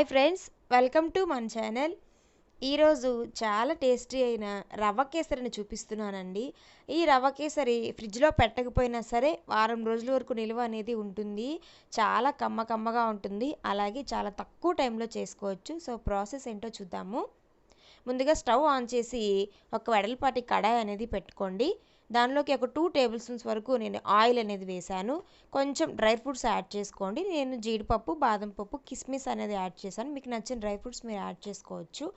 Friends, welcome to మన channel. ఈరోజు చాలా టేస్టీ అయిన రవ్వ కేసరిని చూపిస్తున్నానండి. ఈ రవ్వ కేసరి ఫ్రిడ్జ్లో పెట్టకపోయినా సరే వారం రోజుల వరకు నిల్వ అనేది ఉంటుంది. చాలా కమ్మగా ఉంటుంది. అలాగే చాలా తక్కువ టైంలో చేసుకోవచ్చు. సో ప్రాసెస్ ఏంటో చూద్దాము. ముందుగా స్టవ్ ఆన్ చేసి ఒక వెడల్పాటి కడాయి అనేది పెట్టుకోండి. దానిలోకి ఒక 2 టేబుల్ స్పూన్స్ వరకు నేను ఆయిల్ అనేది వేశాను. కొంచెం డ్రై ఫ్రూట్స్ యాడ్ చేసుకోండి. నేను జీడిపప్పు, బాదం పప్పు, కిస్మిస్ అనేది యాడ్ చేశాను. మీకు నచ్చిన డ్రై ఫ్రూట్స్ మీరు యాడ్ చేసుకోవచ్చు.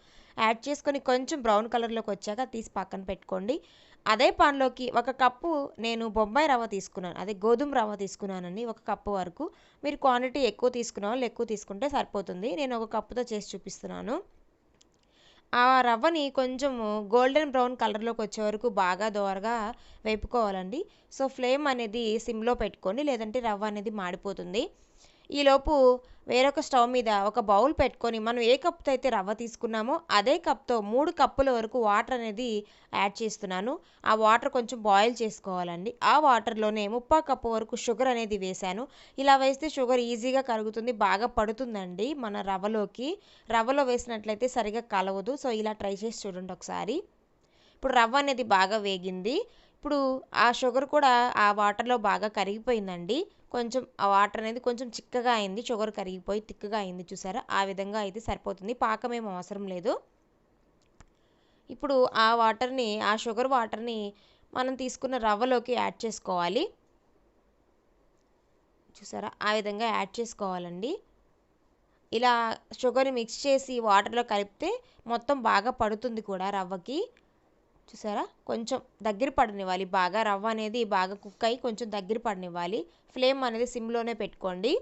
యాడ్ చేసుకొని కొంచెం బ్రౌన్ కలర్లోకి వచ్చాక తీసి పక్కన పెట్టుకోండి. అదే పాన్లోకి ఒక కప్పు నేను బొంబాయి రవ్వ తీసుకున్నాను, అదే గోధుమ రవ్వ తీసుకున్నానండి. ఒక కప్పు వరకు. మీరు క్వాంటిటీ ఎక్కువ తీసుకున్న వాళ్ళు ఎక్కువ తీసుకుంటే సరిపోతుంది. నేను ఒక కప్పుతో చేసి చూపిస్తున్నాను. ఆ రవ్వని కొంచెము గోల్డెన్ బ్రౌన్ కలర్లోకి వచ్చే వరకు బాగా దోరగా వేపుకోవాలండి. సో ఫ్లేమ్ అనేది సిమ్లో పెట్టుకోండి, లేదంటే రవ్వ అనేది మాడిపోతుంది. ఈలోపు వేరొక స్టవ్ మీద ఒక బౌల్ పెట్టుకొని మనం ఏ కప్తో అయితే రవ్వ తీసుకున్నామో అదే కప్తో 3 కప్పుల వరకు వాటర్ అనేది యాడ్ చేస్తున్నాను. ఆ వాటర్ కొంచెం బాయిల్ చేసుకోవాలండి. ఆ వాటర్లోనే 3/4 కప్పు వరకు షుగర్ అనేది వేశాను. ఇలా వేస్తే షుగర్ ఈజీగా కరుగుతుంది, బాగా పడుతుందండి మన రవ్వలోకి. రవ్వలో వేసినట్లయితే సరిగా కలవదు. సో ఇలా ట్రై చేసి చూడండి ఒకసారి. ఇప్పుడు రవ్వ అనేది బాగా వేగింది. ఇప్పుడు ఆ షుగర్ కూడా ఆ వాటర్లో బాగా కరిగిపోయిందండి. కొంచెం ఆ వాటర్ అనేది కొంచెం చిక్కగా అయింది. షుగర్ కరిగిపోయి తిక్కగా అయింది, చూసారా? ఆ విధంగా అయితే సరిపోతుంది. పాకం ఏం అవసరం లేదు. ఇప్పుడు ఆ షుగర్ వాటర్ని మనం తీసుకున్న రవ్వలోకి యాడ్ చేసుకోవాలి. చూసారా? ఆ విధంగా యాడ్ చేసుకోవాలండి. ఇలా షుగర్ని మిక్స్ చేసి వాటర్లో కలిపితే మొత్తం బాగా పడుతుంది కూడా రవ్వకి. చూసారా? కొంచెం దగ్గర పడనివ్వాలి. బాగా రవ్వ అనేది బాగా కుక్ అయ్యి కొంచెం దగ్గర పడనివ్వాలి. ఫ్లేమ్ అనేది సిమ్లోనే పెట్టుకోండి.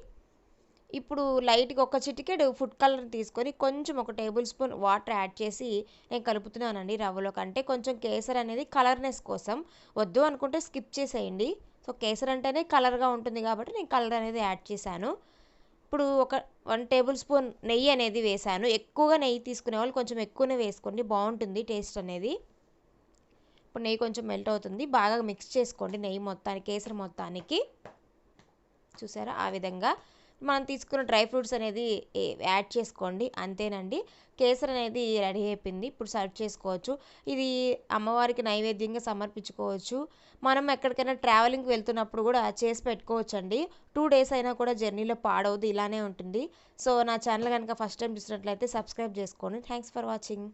ఇప్పుడు లైట్గా ఒక చిటికెడు ఫుడ్ కలర్ తీసుకొని కొంచెం ఒక టేబుల్ స్పూన్ వాటర్ యాడ్ చేసి నేను కలుపుతున్నానండి రవ్వలో. కంటే కొంచెం కేసర్ అనేది కలర్నెస్ కోసం, వద్దు అనుకుంటే స్కిప్ చేసేయండి. సో కేసర్ అంటేనే కలర్గా ఉంటుంది కాబట్టి నేను కలర్ అనేది యాడ్ చేశాను. ఇప్పుడు ఒక 1 టేబుల్ స్పూన్ నెయ్యి అనేది వేశాను. ఎక్కువగా నెయ్యి తీసుకునే వాళ్ళు కొంచెం ఎక్కువనే వేసుకోండి, బాగుంటుంది టేస్ట్ అనేది. ఇప్పుడు నెయ్యి కొంచెం మెల్ట్ అవుతుంది. బాగా మిక్స్ చేసుకోండి నెయ్యి మొత్తానికి, కేసరి మొత్తానికి. చూసారా? ఆ విధంగా మనం తీసుకున్న డ్రై ఫ్రూట్స్ అనేది యాడ్ చేసుకోండి. అంతేనండి, కేసరి అనేది రెడీ అయిపోయింది. ఇప్పుడు సర్వ్ చేసుకోవచ్చు. ఇది అమ్మవారికి నైవేద్యంగా సమర్పించుకోవచ్చు. మనం ఎక్కడికైనా ట్రావెలింగ్కి వెళ్తున్నప్పుడు కూడా చేసి పెట్టుకోవచ్చండి. 2 డేస్ అయినా కూడా జర్నీలో పాడవద్దు, ఇలానే ఉంటుంది. సో నా ఛానల్ కనుక ఫస్ట్ టైం చూసినట్లయితే సబ్స్క్రైబ్ చేసుకోండి. Thanks for watching.